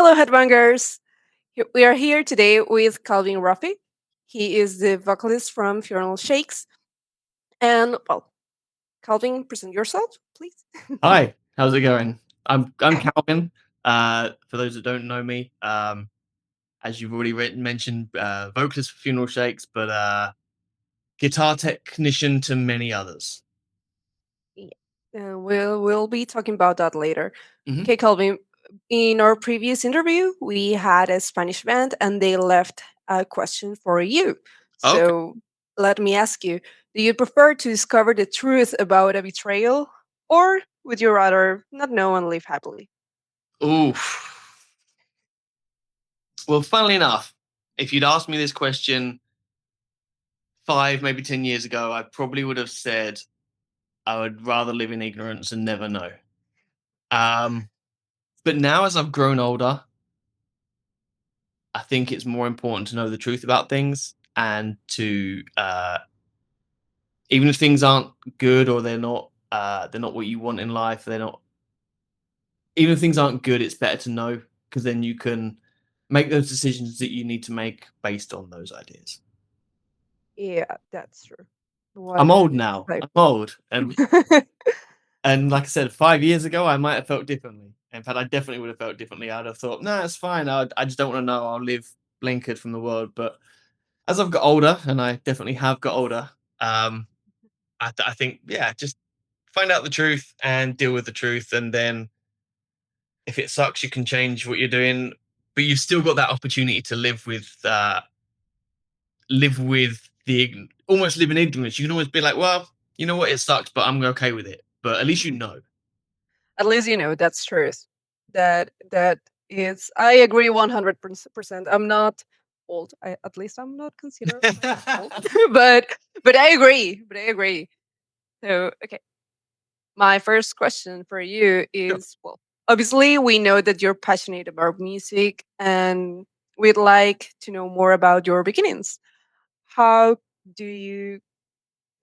Hello, Headbangers. We are here today with Calvin Roffey. He is the vocalist from Funeral Shakes. And, well, Calvin, present yourself, please. Hi, how's it going? I'm Calvin. For those that don't know me, as you've already mentioned, vocalist for Funeral Shakes, but guitar technician to many others. Yeah. We'll be talking about that later. Hmm. Okay, Calvin. In our previous interview, we had a Spanish band, and they left a question for you. Okay. So let me ask you: do you prefer to discover the truth about a betrayal, or would you rather not know and live happily? Oof. Well, funnily enough, if you'd asked me this question 5, maybe 10 years ago, I probably would have said I would rather live in ignorance and never know. Um, but now, as I've grown older, I think it's more important to know the truth about things and to even if things aren't good or they're not what you want in life, they're not even if things aren't good, it's better to know because then you can make those decisions that you need to make based on those ideas. Yeah, that's true. I'm What old now. type? I'm old. And like I said, 5 years ago I might have felt differently. In fact, I definitely would have felt differently. I'd have thought, no, it's fine. I just don't want to know. I'll live blinkered from the world. But as I've got older, and I definitely have got older, um, I think, yeah, just find out the truth and deal with the truth, and then if it sucks, you can change what you're doing, but you've still got that opportunity to live with almost live in ignorance. You can always be like, well, you know what, it sucks, but I'm okay with it. But at least you know. At least you know that's truth. That is, I agree 100%. I'm not old. At least I'm not considered old. but but I agree. But I agree. So okay, my first question for you Sure. is, well, obviously we know that you're passionate about music, and we'd like to know more about your beginnings. How do you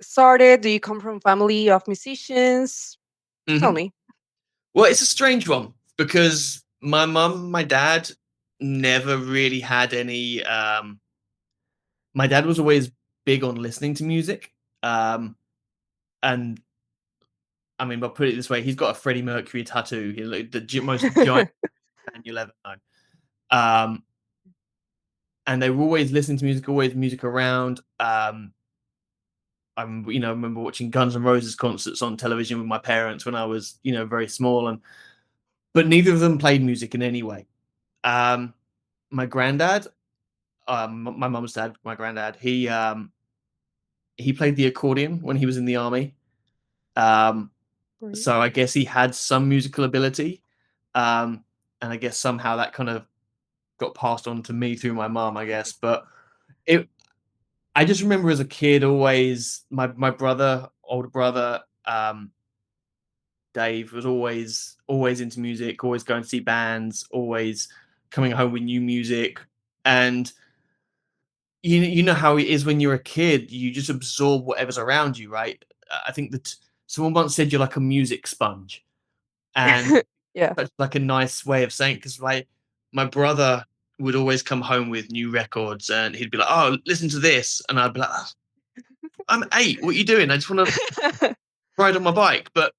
started? Do you come from family of musicians? Tell Hmm. me. Well, it's a strange one because my mum, my dad never really had any. My dad was always big on listening to music. And I mean, but put it this way, he's got a Freddie Mercury tattoo. He's like the most giant man you'll ever know. Um, and they were always listening to music, always music around. I remember watching Guns N' Roses concerts on television with my parents when I was, very small, and but neither of them played music in any way. Um, my granddad, my mum's dad, my granddad, he played the accordion when he was in the army. Um, Great. so I guess he had some musical ability, and I guess somehow that kind of got passed on to me through my mom, I guess. But it I just remember as a kid always my brother, older brother, Dave was always into music, always going to see bands, always coming home with new music. And you know how it is when you're a kid, you just absorb whatever's around you, right? I think that someone once said you're like a music sponge. And Yeah. that's like a nice way of saying, because like my brother would always come home with new records and he'd be like, "Oh, listen to this," and I'd be like, "Ah, I'm 8. What are you doing? I just want to ride on my bike." But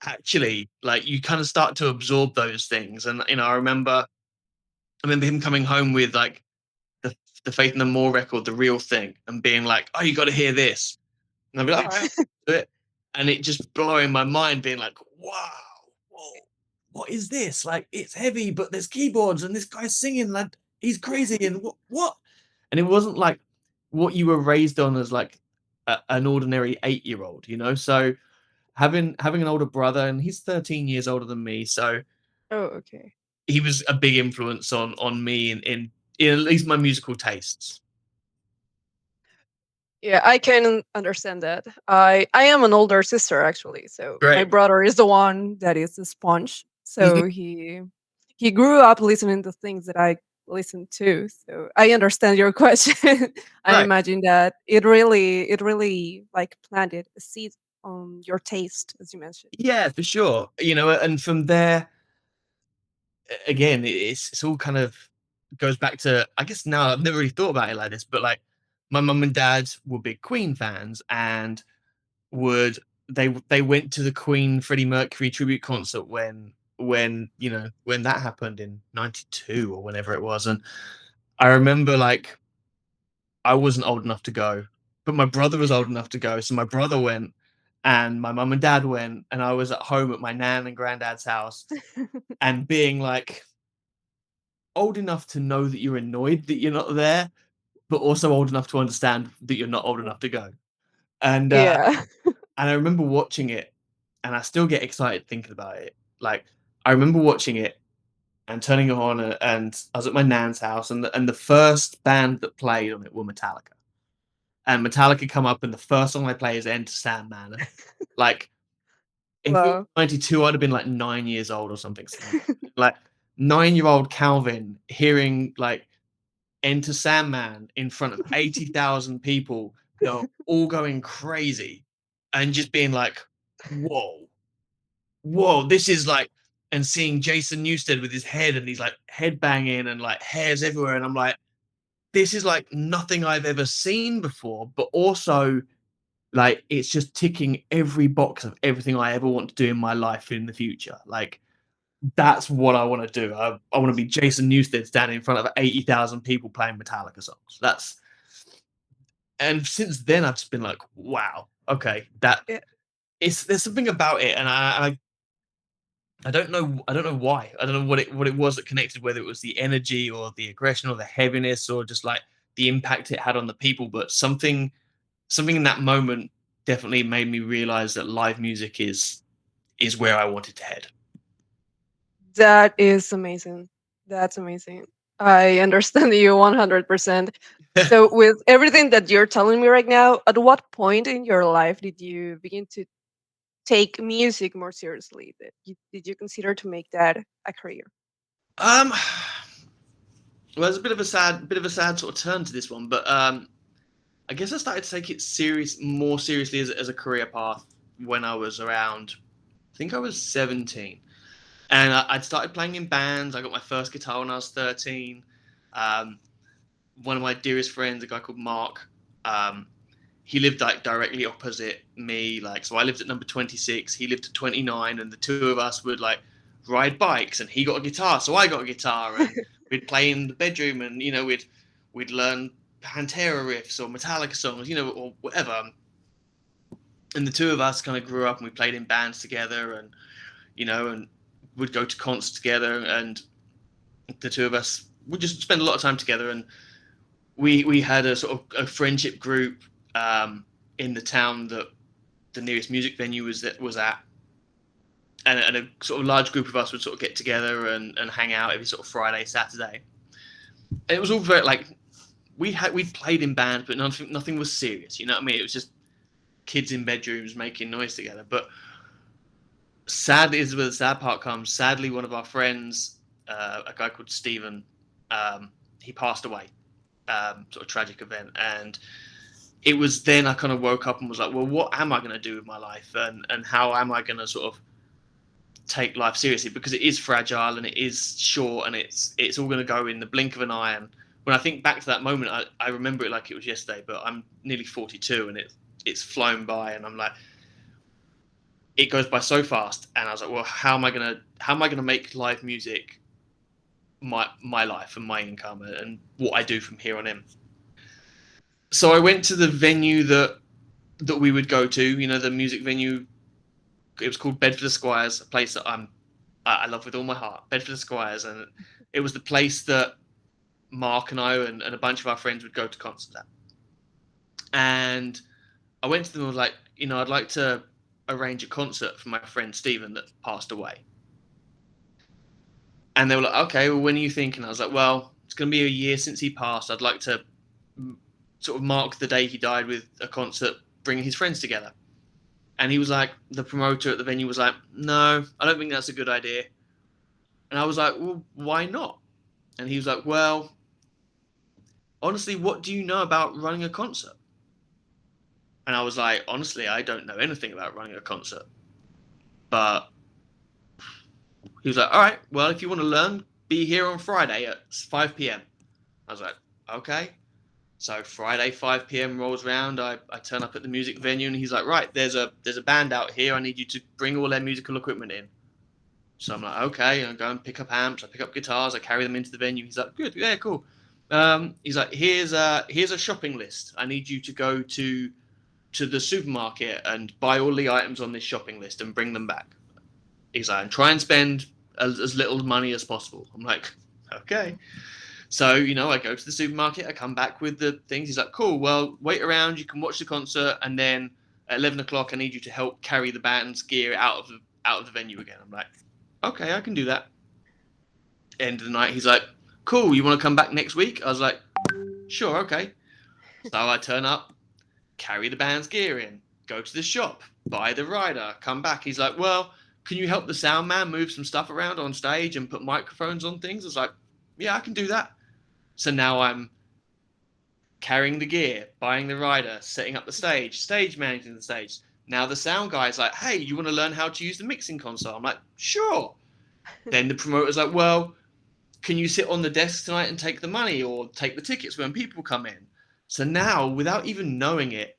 actually, like you kind of start to absorb those things. And I remember him coming home with like the Faith No More record, the real thing, and being like, "Oh, you got to hear this." And I'd be like, "All right, do it." And it just blowing my mind, being like, "Wow, whoa, what is this? Like, it's heavy, but there's keyboards, and this guy's singing like he's crazy, and what?" And it wasn't like what you were raised on as like an ordinary 8-year-old, you know. So having an older brother, and he's 13 years older than me, so Oh, okay. he was a big influence on me in at least my musical tastes. Yeah, I can understand that. I am an older sister actually, so my Great. brother is the one that is the sponge. Mhm. So he grew up listening to things that I listen to. So I understand your question. I Right. imagine that it really like planted a seed on your taste, as you mentioned. Yeah, for sure. And from there, again, it's all kind of goes back to, I guess now I've never really thought about it like this, but like my mum and dad were big Queen fans and would they went to the Queen Freddie Mercury tribute concert when that happened in 92 or whenever it was. And I remember like I wasn't old enough to go, but my brother was old enough to go. So my brother went and my mum and dad went, and I was at home at my nan and granddad's house and being like old enough to know that you're annoyed that you're not there, but also old enough to understand that you're not old enough to go. And Yeah. and I remember watching it, and I still get excited thinking about it. Like I remember watching it and turning it on, and I was at my nan's house, and the first band that played on it were Metallica. And Metallica come up, and the first song they play is "Enter Sandman." Like if it was Wow. 92, I'd have been like 9 years old or something silly. Like 9-year-old Calvin hearing like Enter Sandman in front of 80,000 people that are all going crazy and just being like, whoa, whoa, this is like, and seeing Jason Newsted with his head and he's like head banging and like hairs everywhere. And I'm like, this is like nothing I've ever seen before, but also like it's just ticking every box of everything I ever want to do in my life in the future. Like, that's what I want to do. I want to be Jason Newsted standing in front of 80,000 people playing Metallica songs. That's and since then I've just been like, wow, okay, that Yeah, it's there's something about it, and I don't know why. I don't know what it was that connected, whether it was the energy or the aggression or the heaviness or just like the impact it had on the people, but something in that moment definitely made me realize that live music is where I wanted to head. that is amazing. That's amazing. I understand you 100%. So, with everything that you're telling me right now, at what point in your life did you begin to take music more seriously? Did you consider to make that a career? um well, there's a bit of a sad sort of turn to this one, but I guess I started to take it more seriously as a career path when I was around, I think I was 17. And I'd started playing in bands. I got my first guitar when I was 13. Um, One of my dearest friends, a guy called Mark, um, he lived like directly opposite me. Like, so I lived at number 26, he lived at 29, and the two of us would like ride bikes. And he got a guitar, so I got a guitar, and we'd play in the bedroom, and we'd learn Pantera riffs or Metallica songs, or whatever. And the two of us kind of grew up, and we played in bands together, and and would go to concerts together, and the two of us would just spend a lot of time together. And we had a sort of a friendship group in the town that the nearest music venue was at, and a sort of large group of us would sort of get together and hang out every sort of Friday, Saturday. And it was all very like we'd played in bands, but nothing was serious. You know what I mean? It was just kids in bedrooms making noise together. But sadly, this is where the sad part comes. Sadly, one of our friends, a guy called Stephen, he passed away. Sort of tragic event, and it was then I kind of woke up and was like, well, what am I going to do with my life, and how am I going to sort of take life seriously, because it is fragile and it is short, and it's all going to go in the blink of an eye. And when I think back to that moment, I remember it like it was yesterday, but I'm nearly 42 and it's flown by, and I'm like, it goes by so fast. And I was like, well, how am I gonna make live music my life and my income and what I do from here on in? So I went to the venue that we would go to, the music venue. It was called Bedford Squires, a place that I love with all my heart, Bedford Squires. And it was the place that Mark and I and a bunch of our friends would go to concerts at. And I went to them and was like, I'd like to arrange a concert for my friend Stephen that passed away. And they were like, okay, well, when are you thinking? I was like, well, it's going to be a year since he passed. I'd like to sort of mark the day he died with a concert, bringing his friends together. And he was like, the promoter at the venue was like, no, I don't think that's a good idea. And I was like, well, why not? And he was like, well, honestly, what do you know about running a concert? And I was like, honestly, I don't know anything about running a concert. But He was like, all right, well, if you want to learn, be here on Friday at 5 p.m. I was like, okay. So Friday, 5 p.m. rolls around. I turn up at the music venue, and he's like, right, there's a band out here. I need you to bring all their musical equipment in. So I'm like, okay. I go and pick up amps. I pick up guitars. I carry them into the venue. He's like, good, yeah, cool. He's like, here's a shopping list. I need you to go to the supermarket and buy all the items on this shopping list and bring them back. He's like, and try and spend as little money as possible. I'm like, okay. So, I go to the supermarket, I come back with the things. He's like, cool, well, wait around, you can watch the concert, and then at 11 o'clock, I need you to help carry the band's gear out of the venue again. I'm like, okay, I can do that. End of the night, he's like, cool, you want to come back next week? I was like, sure, okay. So I turn up, carry the band's gear in, go to the shop, buy the rider, come back. He's like, well, can you help the sound man move some stuff around on stage and put microphones on things? I was like, yeah, I can do that. So now I'm carrying the gear, buying the rider, setting up the stage managing the stage. Now the sound guy's like, hey, you want to learn how to use the mixing console? I'm like, sure. Then the promoter's like, well, can you sit on the desk tonight and take the money or take the tickets when people come in? So now, without even knowing it,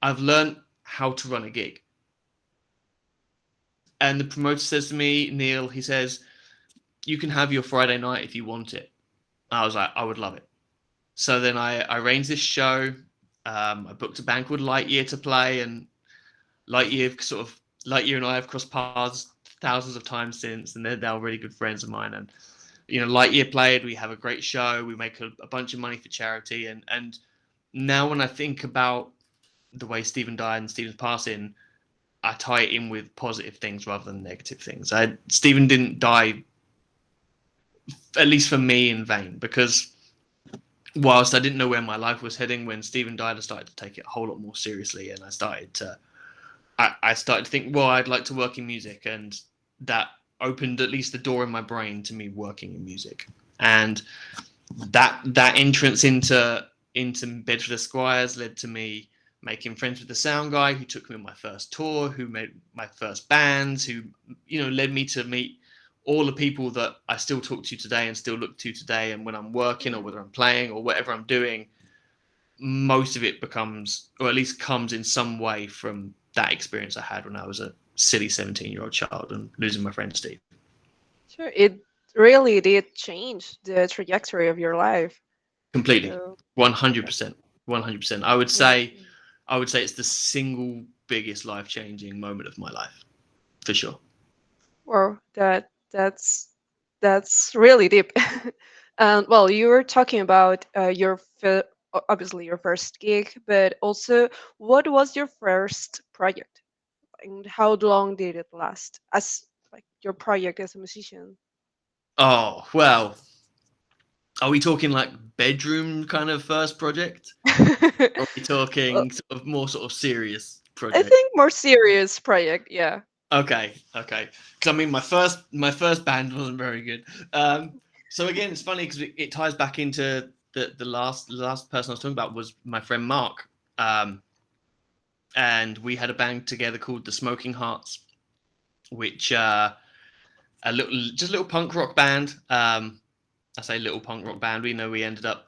I've learned how to run a gig. And the promoter says to me, Neil, he says, you can have your Friday night if you want it. I was like, I would love it. So then I arranged this show. I booked a band called Lightyear to play, and Lightyear and I have crossed paths thousands of times since, and they're now really good friends of mine. And Lightyear played. We have a great show. We make a bunch of money for charity. And now when I think about the way Stephen died and Stephen's passing, I tie it in with positive things rather than negative things. Stephen didn't die, at least for me, in vain, because whilst I didn't know where my life was heading, when Stephen died, I started to take it a whole lot more seriously, and I started to think, well, I'd like to work in music, and that opened at least the door in my brain to me working in music. And that entrance into Bedford Esquires led to me making friends with the sound guy, who took me on my first tour, who made my first bands, who led me to meet all the people that I still talk to today and still look to today. And when I'm working or whether I'm playing or whatever I'm doing, most of it becomes, or at least comes in some way from that experience I had when I was a silly 17-year-old child and losing my friend Steve. Sure, it really did change the trajectory of your life. Completely. So, 100%. 100%. I would yeah. say it's the single biggest life-changing moment of my life, for sure. Well, that's really deep. And well, you were talking about obviously your first gig, but also what was your first project, and how long did it last as like your project as a musician? Oh, well, are we talking like bedroom kind of first project? Or are we talking sort of serious I project? think more serious project, yeah. Okay. Because I mean, my first band wasn't very good. So again, it's funny because it ties back into the last person I was talking about was my friend Mark, and we had a band together called the Smoking Hearts, which a little punk rock band. I say little punk rock band. We ended up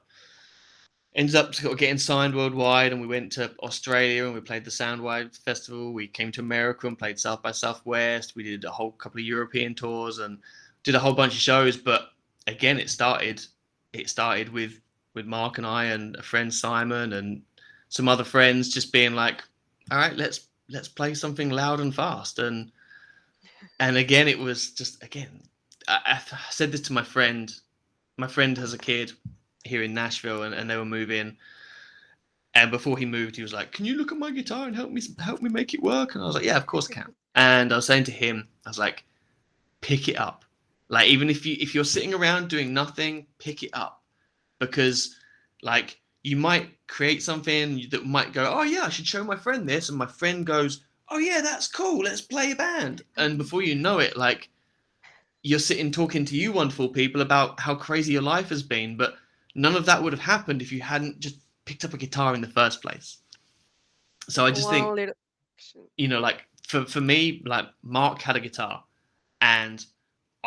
sort of getting signed worldwide, and we went to Australia and we played the Soundwide Festival. We came to America and played South by Southwest. We did a whole couple of European tours and did a whole bunch of shows. But again, it started with Mark and I and a friend Simon and some other friends just being like, all right, let's play something loud and fast. And again, it was just, again, I said this to my friend. My friend has a kid here in Nashville, and they were moving. And before he moved, he was like, "Can you look at my guitar and help me make it work?" And I was like, "Yeah, of course I can." And I was saying to him, I was like, "Pick it up. Like, even if you're sitting around doing nothing, pick it up, because like you might create something that might go, oh yeah, I should show my friend this," and my friend goes, "Oh yeah, that's cool. Let's play a band." And before you know it, like, you're sitting talking to you wonderful people about how crazy your life has been, but none of that would have happened if you hadn't just picked up a guitar in the first place. So I just think, One little like for me, like Mark had a guitar, and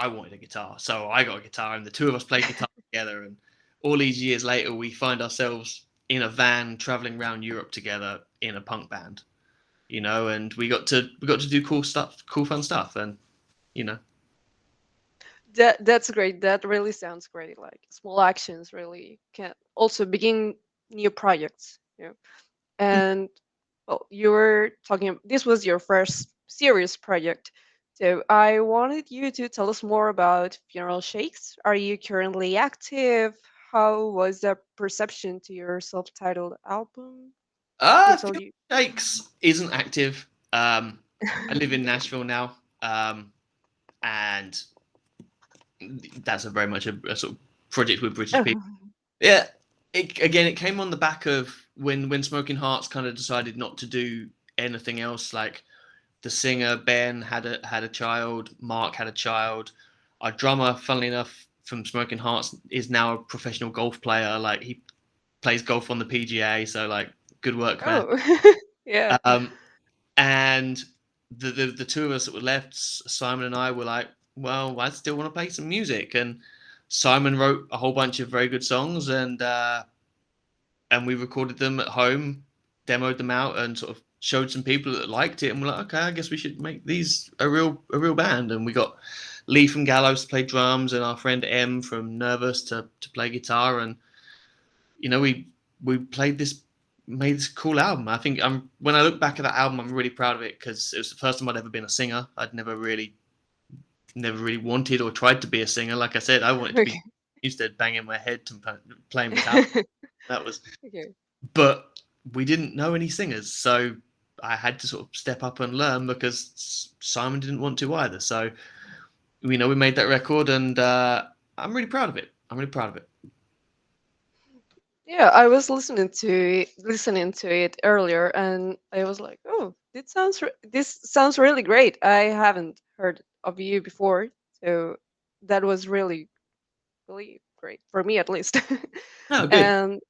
I wanted a guitar, so I got a guitar, and the two of us played guitar together. And all these years later, we find ourselves in a van traveling around Europe together in a punk band, and we got to do cool stuff, cool fun stuff, and you know. That's great. That really sounds great. Like small actions really can also begin new projects. And well, you were talking. This was your first serious project, so I wanted you to tell us more about Funeral Shakes. Are you currently active? How was the perception to your self-titled album? Until Fuel you. Shakes isn't active. I live in Nashville now, and that's a very much a sort of project with British people. Oh. Yeah, it came on the back of when Smoking Hearts kind of decided not to do anything else. Like the singer Ben had a child, Mark had a child. Our drummer, funnily enough, from Smoking Hearts, is now a professional golf player. Like he plays golf on the PGA, so like good work, man. Oh. Yeah. Um, and the two of us that were left, Simon and I, were like, well, I still want to play some music. And Simon wrote a whole bunch of very good songs, and we recorded them at home, demoed them out, and sort of showed some people that liked it. And we're like, okay, I guess we should make these a real band. And we got Lee from Gallows to play drums, and our friend M from Nervous to play guitar. And we made this cool album. I think when I look back at that album, I'm really proud of it because it was the first time I'd ever been a singer. I'd never really wanted or tried to be a singer. Like I said, I wanted to be Okay. instead banging my head to playing Metallica. That was, Okay. but we didn't know any singers, so I had to sort of step up and learn because Simon didn't want to either. So we made that record, and I'm really proud of it. Yeah, I was listening to it earlier, and I was like, "Oh, this sounds really great." I haven't heard of you before, so that was really really great for me, at least. Oh, good. And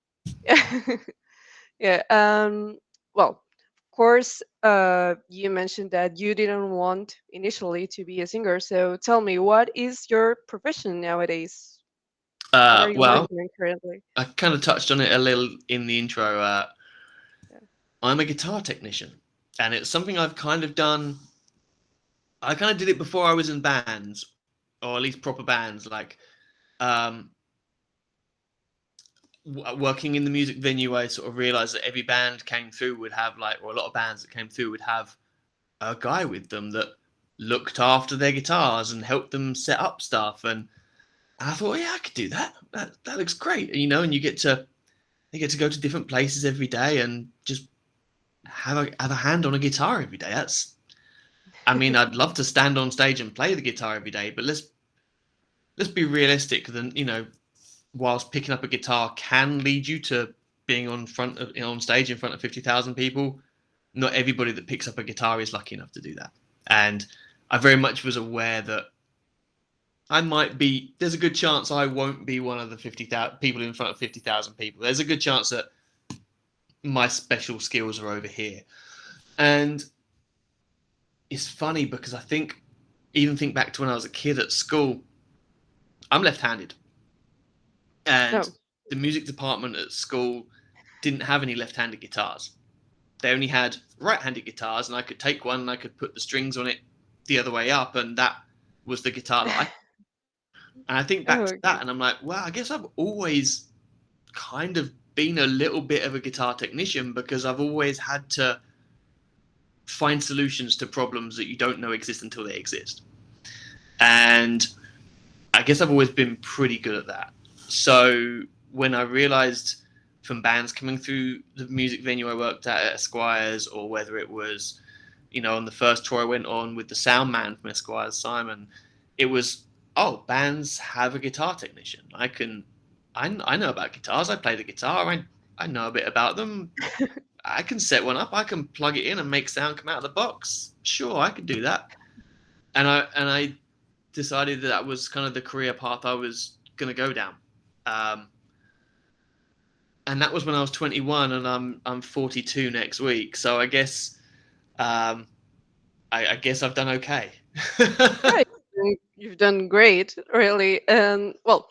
yeah, well, of course, you mentioned that you didn't want initially to be a singer. So tell me, what is your profession nowadays? What are you Well, working on currently? I kind of touched on it a little in the intro. Yeah. I'm a guitar technician, and it's something I've kind of done. I kind of did it before I was in bands, or at least proper bands. Like um, working in the music venue, I sort of realized that every band came through would have or a lot of bands that came through would have a guy with them that looked after their guitars and helped them set up stuff. And I thought, yeah, I could do that. That looks great, and you get to go to different places every day and just have a hand on a guitar every day. I mean, I'd love to stand on stage and play the guitar every day, but let's be realistic. Then whilst picking up a guitar can lead you to being on stage in front of 50,000 people, not everybody that picks up a guitar is lucky enough to do that. And I very much was aware that there's a good chance I won't be one of the 50,000 people in front of 50,000 people. There's a good chance that my special skills are over here. And it's funny because I think back to when I was a kid at school, I'm left-handed. And Oh. the music department at school didn't have any left-handed guitars. They only had right-handed guitars, and I could take one and I could put the strings on it the other way up, and that was the guitar that I. And I think Oh, back to okay. that, and I'm like, well, I guess I've always kind of been a little bit of a guitar technician because I've always had to find solutions to problems that you don't know exist until they exist. And I guess I've always been pretty good at that. So when I realized from bands coming through the music venue I worked at Esquires, or whether it was, on the first tour I went on with the sound man from Esquires, Simon, it was, oh, bands have a guitar technician. I know about guitars. I play the guitar. I know a bit about them. I can set one up. I can plug it in and make sound come out of the box. Sure, I could do that. And I decided that was kind of the career path I was going to go down. And that was when I was 21, and I'm 42 next week. So I guess I guess I've done okay. Yeah, you've done great, really. And well,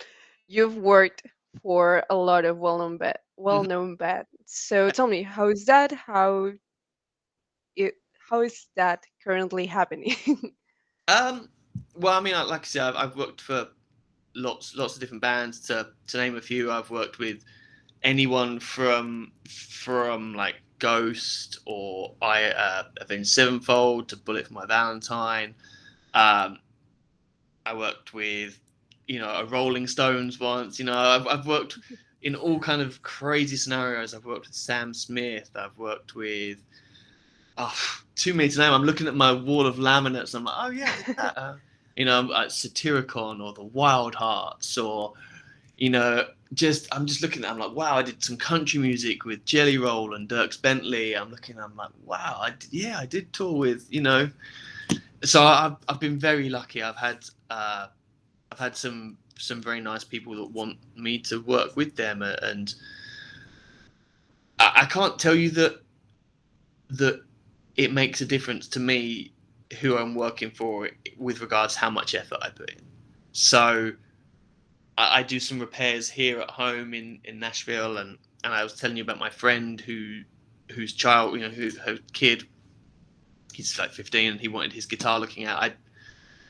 you've worked for a lot of Mhm. well-known bands. So tell me, how is that? It how is that currently happening? Um, well, I mean, like I said, I've worked for lots of different bands. To name a few, I've worked with anyone from like Ghost or Avenged Sevenfold to Bullet for My Valentine. Um, I worked with, a Rolling Stones once. I've worked in all kind of crazy scenarios. I've worked with Sam Smith. I've worked with, oh, too many to name. I'm looking at my wall of laminates. And I'm like, oh yeah, I did that. Satyricon or the Wild Hearts or I'm just looking at. I'm like, wow, I did some country music with Jelly Roll and Dierks Bentley. I'm like, wow, I did tour with. So I've been very lucky. I've had some very nice people that want me to work with them, and I can't tell you that it makes a difference to me who I'm working for with regards to how much effort I put in. So I do some repairs here at home in Nashville, and I was telling you about my friend whose child, her kid, he's like 15 and he wanted his guitar looking at. I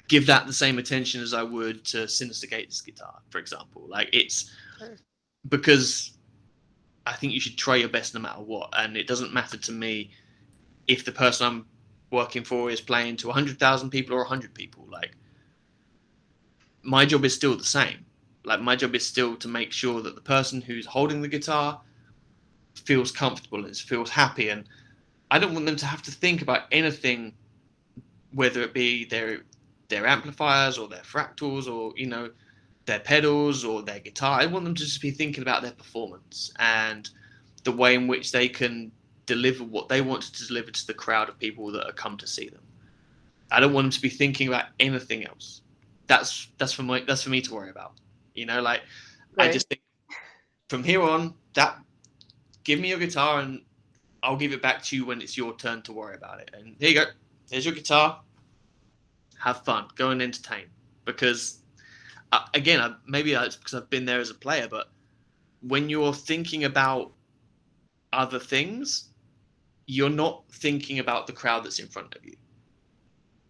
give that the same attention as I would to Sinister Gates guitar, for example. Like it's Sure. because I think you should try your best no matter what, and it doesn't matter to me if the person I'm working for is playing to 100,000 people or 100 people. Like my job is still the same. Like my job is still to make sure that the person who's holding the guitar feels comfortable and feels happy, and I don't want them to have to think about anything, whether it be their amplifiers or their fractals or their pedals or their guitar. I want them to just be thinking about their performance and the way in which they can deliver what they want to deliver to the crowd of people that have come to see them. I don't want them to be thinking about anything else. That's for me to worry about. Like I Right. just think from here on, that give me your guitar and I'll give it back to you when it's your turn to worry about it. And here you go. Here's your guitar. Have fun. Go and entertain. Because again, maybe it's because I've been there as a player, but when you're thinking about other things, you're not thinking about the crowd that's in front of you.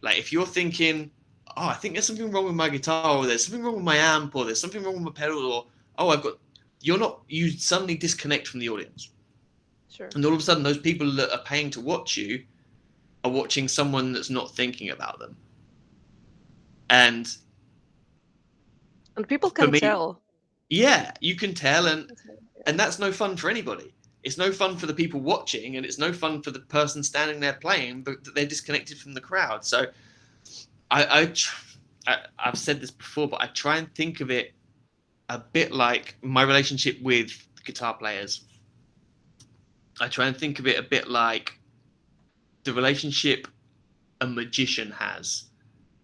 Like if you're thinking, oh, I think there's something wrong with my guitar, or there's something wrong with my amp, or there's something wrong with my pedal, or you suddenly disconnect from the audience. Sure. And all of a sudden, those people that are paying to watch you are watching someone that's not thinking about them. And And people for can me, tell. yeah, you can tell, and Yeah. and that's no fun for anybody. It's no fun for the people watching, and it's no fun for the person standing there playing, but they're disconnected from the crowd. So I've said this before, but I try and think of it a bit like my relationship with guitar players. I try and think of it a bit like the relationship a magician has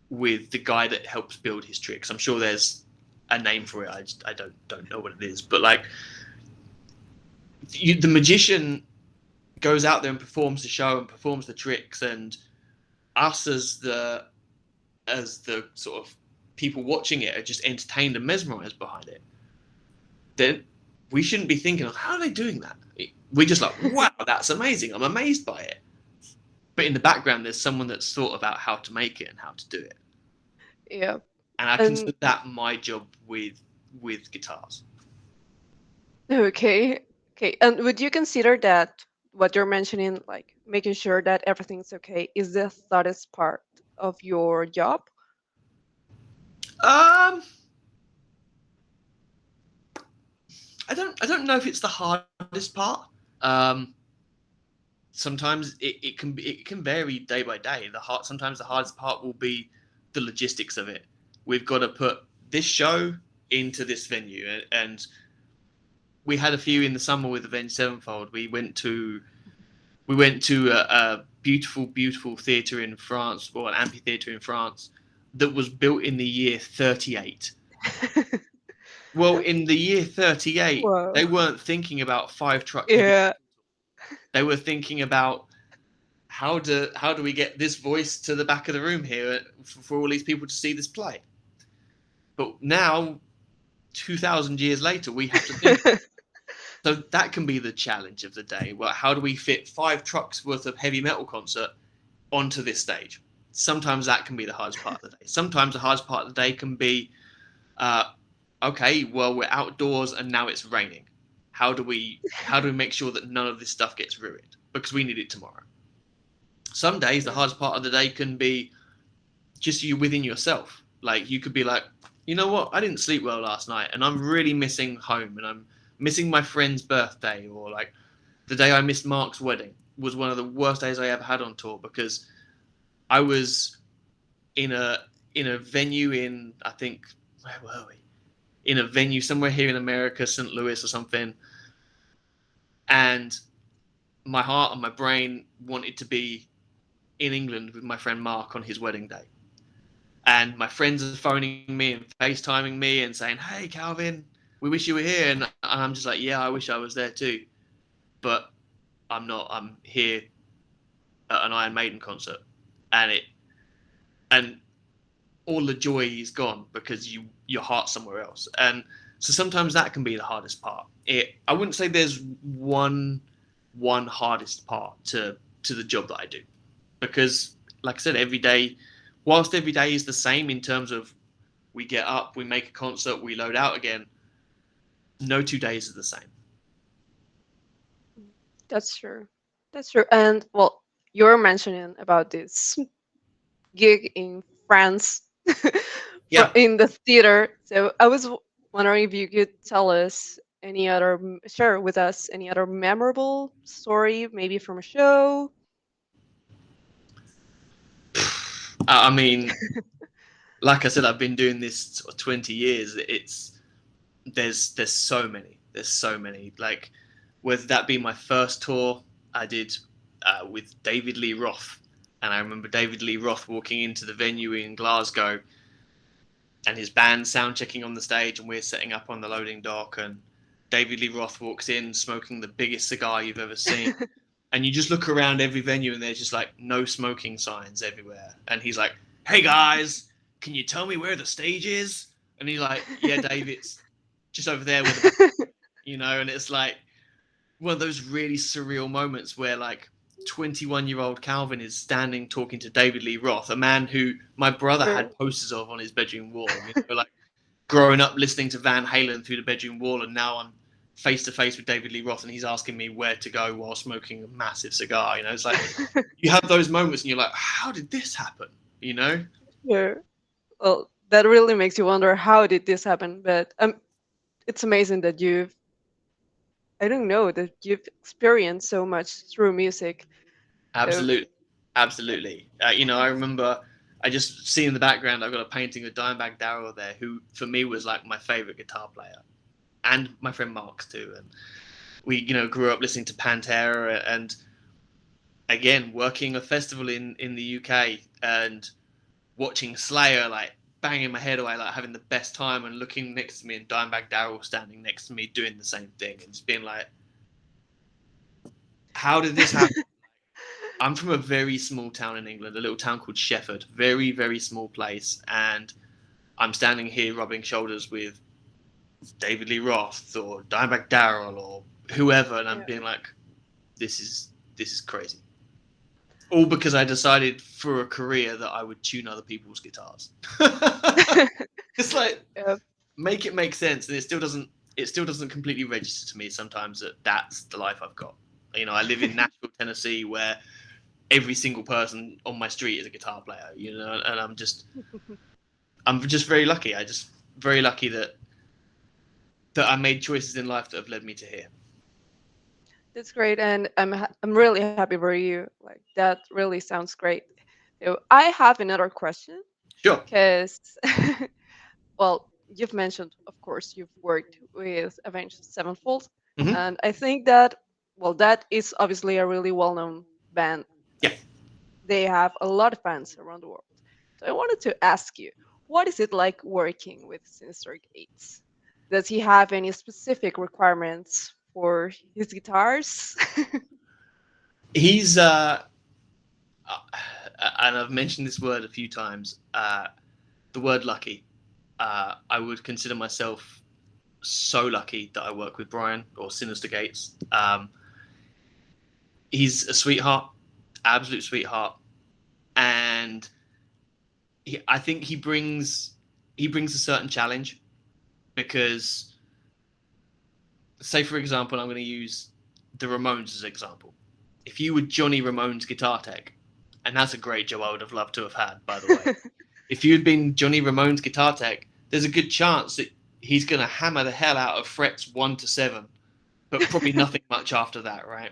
with the guy that helps build his tricks. I'm sure there's a name for it. I don't know what it is, but like the magician goes out there and performs the show and performs the tricks, and us as the sort of people watching it are just entertained and mesmerized behind it. Then we shouldn't be thinking, how are they doing that? We're just like, wow, that's amazing. I'm amazed by it. But in the background, there's someone that's thought about how to make it and how to do it. Yeah. And I And consider that my job with guitars. okay. Okay. And would you consider that what you're mentioning, like making sure that everything's okay, is the hardest part of your job? Um, I don't know if it's the hardest part. Um, sometimes it can vary day by day. Sometimes the hardest part will be the logistics of it. We've got to put this show into this venue, and we had a few in the summer with Avenged Sevenfold. We went to a beautiful theatre in France, or an amphitheatre in France, that was built in the year 38. Well, in the year 38, Whoa. they weren't thinking about 5 truck heavy. Yeah. They were thinking about how do we get this voice to the back of the room here for all these people to see this play. But now, 2,000 years later, we have to think. So that can be the challenge of the day. Well, how do we fit 5 trucks worth of heavy metal concert onto this stage? Sometimes that can be the hardest part of the day. Sometimes the hardest part of the day can be, okay, well, we're outdoors and now it's raining. How do we make sure that none of this stuff gets ruined? Because we need it tomorrow. Some days the hardest part of the day can be just you within yourself. Like you could be like, you know what, I didn't sleep well last night and I'm really missing home and I'm missing my friend's birthday, or like the day I missed Mark's wedding was one of the worst days I ever had on tour because I was in a venue in, I think, where were we? In a venue somewhere here in America, St. Louis or something. And my heart and my brain wanted to be in England with my friend Mark on his wedding day. And my friends are phoning me and FaceTiming me and saying, "Hey, Calvin, we wish you were here." And I'm just like, yeah, I wish I was there too. But I'm not. I'm here at an Iron Maiden concert. And all the joy is gone because your heart's somewhere else. And so sometimes that can be the hardest part. I wouldn't say there's one hardest part to the job that I do, because like I said, whilst every day is the same in terms of we get up, we make a concert, we load out again, no 2 days are the same. That's true. That's true. And well, you're mentioning about this gig in France Yeah. in the theater. So I was wondering if you could tell us share with us any other memorable story, maybe from a show. I mean, like I said, I've been doing this sort of 20 years. There's so many. There's so many. Like, whether that be my first tour I did with David Lee Roth, and I remember David Lee Roth walking into the venue in Glasgow, and his band sound checking on the stage, and we're setting up on the loading dock, and David Lee Roth walks in smoking the biggest cigar you've ever seen. And you just look around every venue and there's just like no smoking signs everywhere. And he's like, "Hey guys, can you tell me where the stage is?" And he's like, "Yeah, Dave, it's just over there with the and it's like one of those really surreal moments where like 21-year-old Calvin is standing talking to David Lee Roth, a man who my brother Sure. had posters of on his bedroom wall. Like growing up listening to Van Halen through the bedroom wall, and now I'm face to face with David Lee Roth and he's asking me where to go while smoking a massive cigar. It's like you have those moments and you're like, how did this happen? Sure. Well, that really makes you wonder how did this happen? But it's amazing that I don't know, that you've experienced so much through music. So Absolutely. I remember I just see in the background I've got a painting of Dimebag Darrell there, who for me was like my favorite guitar player, and my friend Mark's too. And we grew up listening to Pantera, and again working a festival in the UK and watching Slayer, like banging my head away, like having the best time, and looking next to me and Dimebag Darrell standing next to me doing the same thing, and just being like, how did this happen? I'm from a very small town in England, a little town called Shefford, very, very small place. And I'm standing here rubbing shoulders with David Lee Roth or Dimebag Darrell or whoever. And I'm being like, this is crazy. All because I decided for a career that I would tune other people's guitars. It's like, make it make sense. And it still doesn't completely register to me sometimes that that's the life I've got. I live in Nashville, Tennessee, where every single person on my street is a guitar player, and I'm just very lucky. Very lucky that I made choices in life that have led me to here. That's great, and I'm really happy for you. Like that really sounds great. So I have another question. Sure. Because, well, you've mentioned, of course, you've worked with Avenged Sevenfold, Mm-hmm. and I think that, well, that is obviously a really well-known band. Yeah. They have a lot of fans around the world. So I wanted to ask you, what is it like working with Sinister Gates? Does he have any specific requirements for his guitars? He's and I've mentioned this word a few times, the word lucky. I would consider myself so lucky that I work with Brian or Sinister Gates. He's a sweetheart, absolute sweetheart, and I think he brings a certain challenge because, say for example, I'm going to use the Ramones as an example. If you were Johnny Ramone's guitar tech, and that's a great job I would have loved to have had, by the way. If you had been Johnny Ramone's guitar tech, there's a good chance that he's going to hammer the hell out of frets 1 to 7, but probably nothing much after that, right?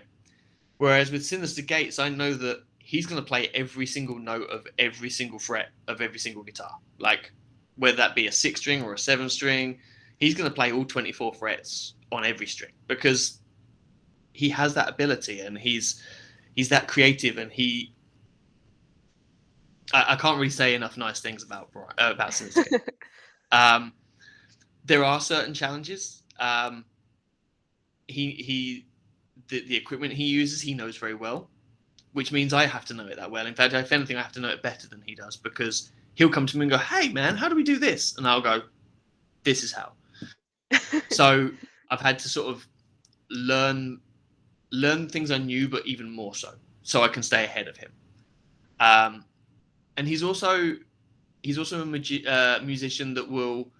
Whereas with Sinister Gates, I know that he's going to play every single note of every single fret of every single guitar. Like, whether that be a 6 string or a 7 string, he's going to play all 24 frets on every string because he has that ability and he's that creative and I can't really say enough nice things about Sinister Gates. Um, there are certain challenges. The equipment he uses, he knows very well, which means I have to know it that well. In fact, if anything, I have to know it better than he does because he'll come to me and go, "Hey, man, how do we do this?" And I'll go, "This is how." So I've had to sort of learn things I knew, but even more so I can stay ahead of him. Um, and he's also a musician that will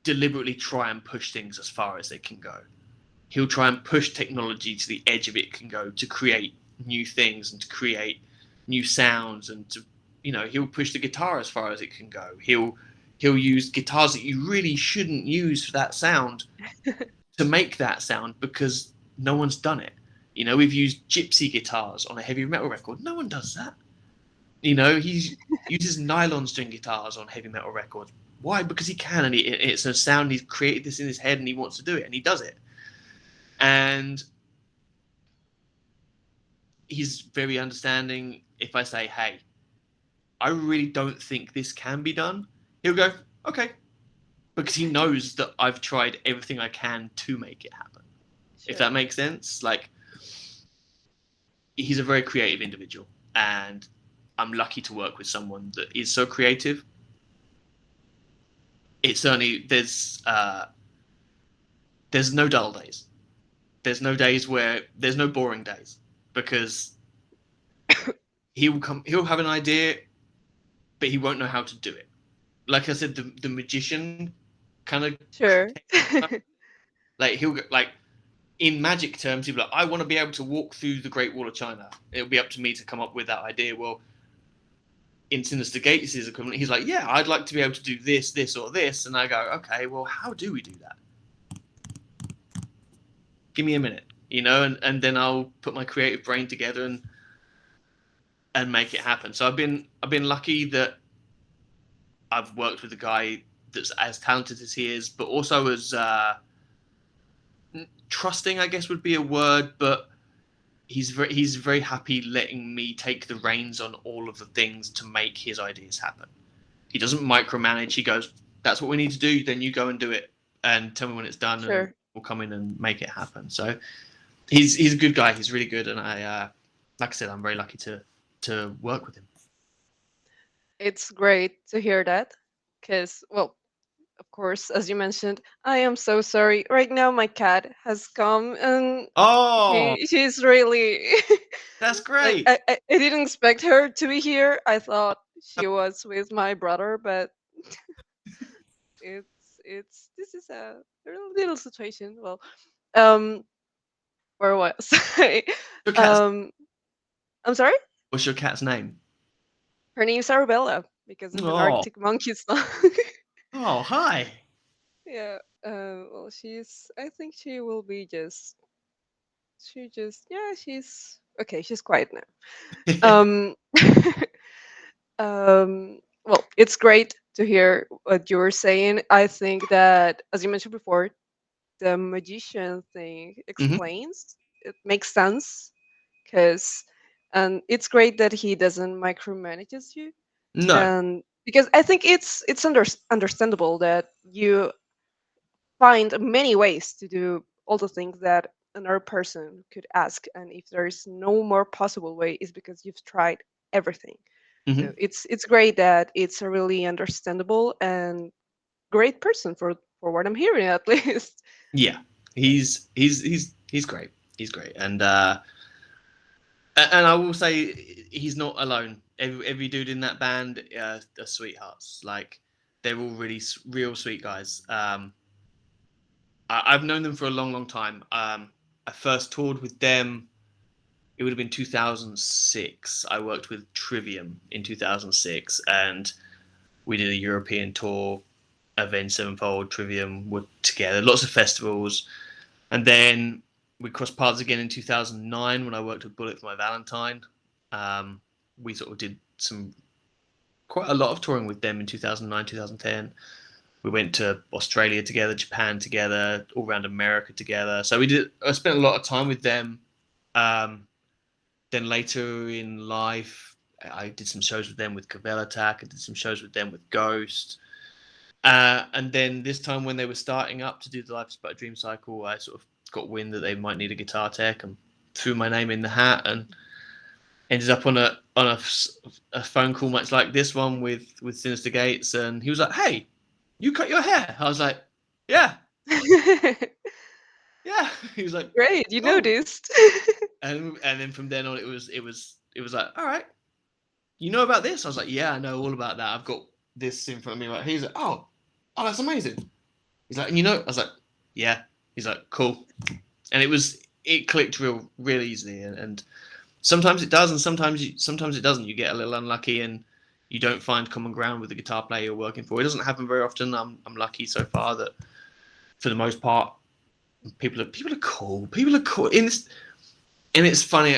deliberately try and push things as far as they can go. He'll try and push technology to the edge of it can go to create new things and to create new sounds and to he'll push the guitar as far as it can go. He'll use guitars that you really shouldn't use for that sound to make that sound because no one's done it. We've used gypsy guitars on a heavy metal record. No one does that. He uses nylon string guitars on heavy metal records. Why? Because he can, and it's a sound he's created this in his head, and he wants to do it, and he does it. And he's very understanding. If I say, "Hey, I really don't think this can be done," he'll go, "Okay," because he knows that I've tried everything I can to make it happen. If that Sure. makes sense. Like, he's a very creative individual, and I'm lucky to work with someone that is so creative. It certainly there's no dull days. There's no days where there's no boring days because he'll have an idea, but he won't know how to do it. Like I said, the magician kind of Sure. like he'll like in magic terms, he'll be like, "I want to be able to walk through the Great Wall of China." It'll be up to me to come up with that idea. Well, in Sinister Gates' equivalent, he's like, "Yeah, I'd like to be able to do this, this, or this," and I go, "Okay, well, how do we do that? Give me a minute, and then I'll put my creative brain together and make it happen." So I've been lucky that I've worked with a guy that's as talented as he is, but also as trusting, I guess would be a word, but he's very happy letting me take the reins on all of the things to make his ideas happen. He doesn't micromanage. He goes, "That's what we need to do. Then you go and do it, and tell me when it's done, and Sure. we'll come in and make it happen." So he's a good guy. He's really good, and like I said, I'm very lucky to work with him. It's great to hear that because, well, of course, as you mentioned, I am so sorry. Right now, my cat has come and Oh, she's really that's like great. I didn't expect her to be here. I thought she was with my brother, but it's this is a little situation. Well, um, where was I? Your cat's um, I'm sorry. What's your cat's name? Her name's Arabella because of an Oh, Arctic Monkey song. oh, hi. Yeah. Well, she's. I think she will be just. She just. Yeah. She's okay. She's quiet now. Um. Well, it's great to hear what you were saying. I think that, as you mentioned before, the magician thing Hmm. explains. It makes sense because, and it's great that he doesn't micromanages you. No, And because I think it's understandable that you find many ways to do all the things that another person could ask, and if there is no more possible way, it's because you've tried everything. Hmm. So it's great that it's a really understandable and great person for what I'm hearing at least. Yeah, he's great. He's great, and I will say he's not alone. Every dude in that band are sweethearts. Like they're all really real sweet guys. I've known them for a long, long time. I first toured with them. It would have been 2006. I worked with Trivium in 2006, and we did a European tour. Avenged, Sevenfold, Trivium were together. Lots of festivals, and then we crossed paths again in 2009 when I worked with Bullet for My Valentine. We sort of did quite a lot of touring with them in 2009, 2010. We went to Australia together, Japan together, all around America together. So I spent a lot of time with them. Um, then later in life, I did some shows with them with Cavell Attack. I did some shows with them with Ghost. And then this time when they were starting up to do the Life is But a Dream cycle, I sort of got wind that they might need a guitar tech and threw my name in the hat and ended up on a phone call much like this one with Sinister Gates, and he was like, "Hey, you cut your hair?" I was like, "Yeah, yeah." He was like, Great, you "Cool." noticed. And then from then on, it was like, "All right, you know about this?" I was like, "Yeah, I know all about that. I've got this in front of me." Right, he's like, "Oh, that's amazing." He's like, "And you know?" I was like, "Yeah." He's like, "Cool," and it clicked real easily, and sometimes it does, and sometimes it doesn't. You get a little unlucky, and you don't find common ground with the guitar player you're working for. It doesn't happen very often. I'm lucky so far that for the most part, people are cool. People are cool. And it's funny.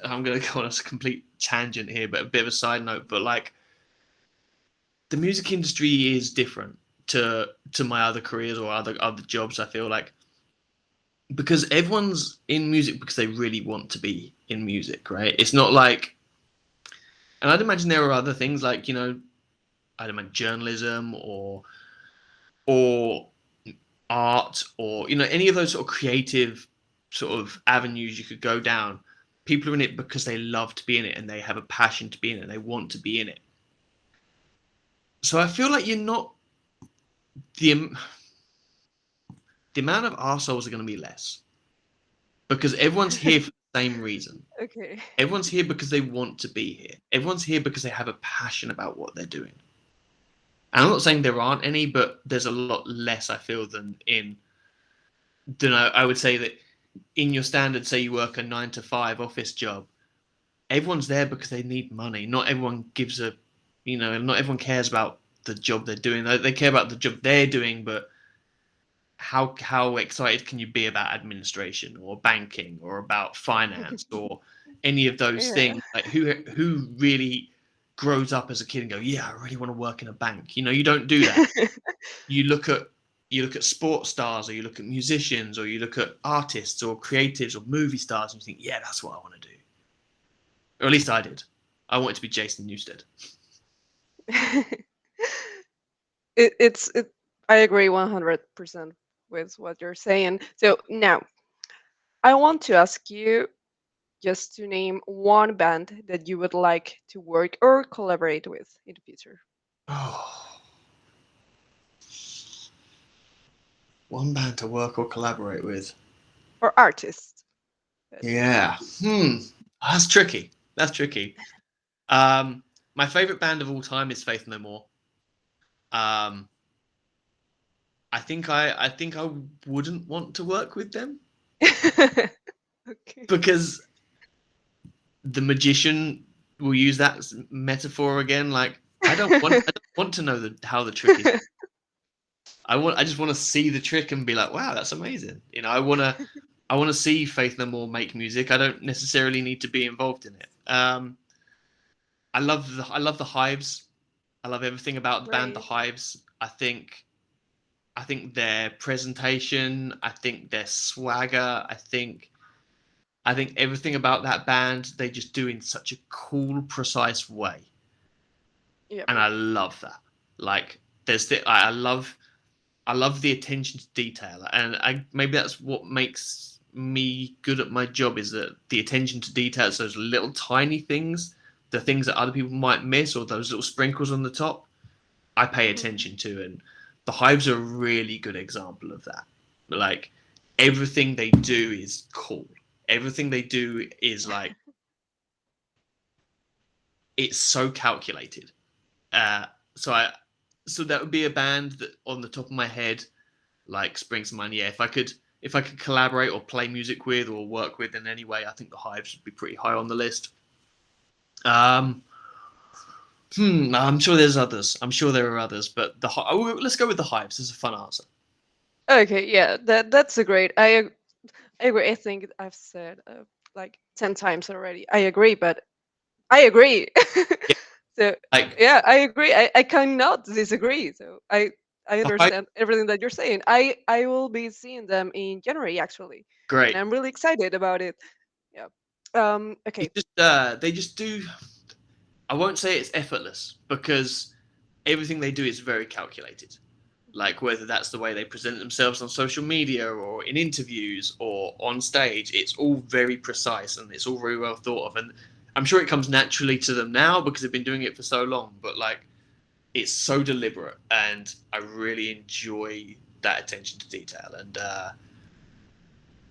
I'm gonna go on a complete tangent here, but a bit of a side note. But like, the music industry is different to my other careers or other jobs. I feel like because everyone's in music because they really want to be in music, right? It's not like, and I'd imagine there are other things like, I'd imagine journalism or art or any of those sort of creative sort of avenues you could go down. People are in it because they love to be in it and they have a passion to be in it and they want to be in it. So I feel like you're not the the amount of arseholes are going to be less because everyone's here for the same reason. Okay. Everyone's here because they want to be here. Everyone's here because they have a passion about what they're doing. And I'm not saying there aren't any, but there's a lot less, I feel, than I would say that in your standard, say you work a 9 to 5 office job, everyone's there because they need money. Not everyone not everyone cares about the job they're doing. They care about the job they're doing, but how excited can you be about administration or banking or about finance or any of those Yeah. things? Like who really grows up as a kid and go, yeah, I really want to work in a bank. You don't do that. You look at sports stars, or you look at musicians, or you look at artists or creatives or movie stars, and you think, yeah, that's what I want to do. Or at least I did. I wanted to be Jason Newsted. It I agree 100% with what you're saying. So now I want to ask you just to name one band that you would like to work or collaborate with in the future, Oh, one band to work or collaborate with. or artist. But Yeah. That's tricky. That's tricky. My favorite band of all time is Faith No More. Um, I think I wouldn't want to work with them okay. because the magician will use that metaphor again. Like I don't want to know how the trick is. I just want to see the trick and be like, wow, that's amazing. I want to see Faith No More make music. I don't necessarily need to be involved in it. I love the Hives. I love everything about the band, the Great. Hives. I think their presentation, I think their swagger, I think everything about that band they just do in such a cool, precise way, Yep. and I love that. Like, I love the attention to detail, and maybe that's what makes me good at my job is that the attention to detail, is those little tiny things the things that other people might miss, or those little sprinkles on the top, I pay Mhm. attention to. And the Hives are a really good example of that. Like, everything they do is cool. Everything they do is like, it's so calculated. Uh, so I, so that would be a band that on the top of my head like springs to mind. Yeah, if I could collaborate or play music with or work with in any way, I think the Hives would be pretty high on the list. Um, I'm sure there's others. I'm sure there are others, but let's go with the Hives. It's a fun answer. Okay, yeah, that's a great. I agree. I think I've said like 10 times already. I agree, but I agree. Yeah, So like yeah, I agree. I cannot disagree. So I the Hives, understand everything that you're saying. I will be seeing them in January actually, and great. I'm really excited about it. Yeah. Okay. They just do. I won't say it's effortless because everything they do is very calculated. Like whether that's the way they present themselves on social media or in interviews or on stage, it's all very precise and it's all very well thought of. And I'm sure it comes naturally to them now because they've been doing it for so long. But like, it's so deliberate, and I really enjoy that attention to detail. And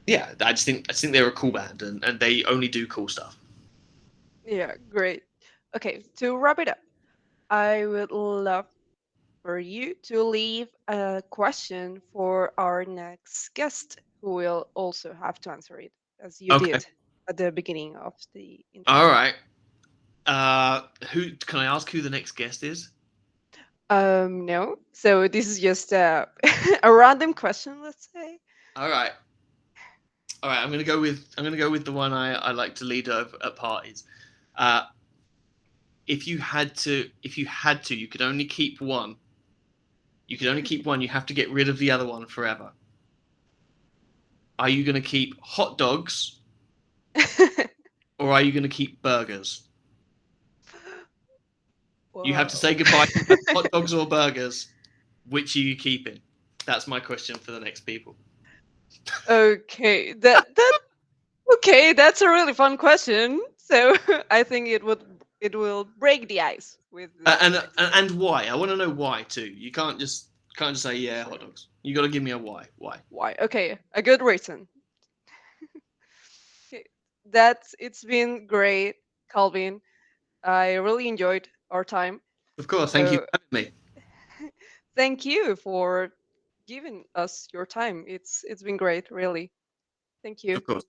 yeah, I just think they're a cool band, and they only do cool stuff. Yeah. Great. Okay. To wrap it up, I would love for you to leave a question for our next guest, who will also have to answer it as you Okay, did at the beginning of the all interview. right. Who can I ask who the next guest is? No. So this is just a random question, let's say. All right. All right, I'm gonna go with the one I like to lead over at parties. Uh, you could only keep one. You could only keep one. You have to get rid of the other one forever. Are you gonna keep hot dogs or are you gonna keep burgers? You have to Wow. say goodbye to hot dogs or burgers. Which are you keeping? That's my question for the next people. Okay, that okay, that's a really fun question. So I think it will break the ice with the next And guest. why? I want to know why too. You can't just say yeah hot Sure. dogs. You got to give me a why. Why? Why? Okay, a good reason. Okay, that's it's been great, Calvin. I really enjoyed our time. Of course. Thank you So for having me. thank you for giving us your time. It's been great, really. Thank you. Of course.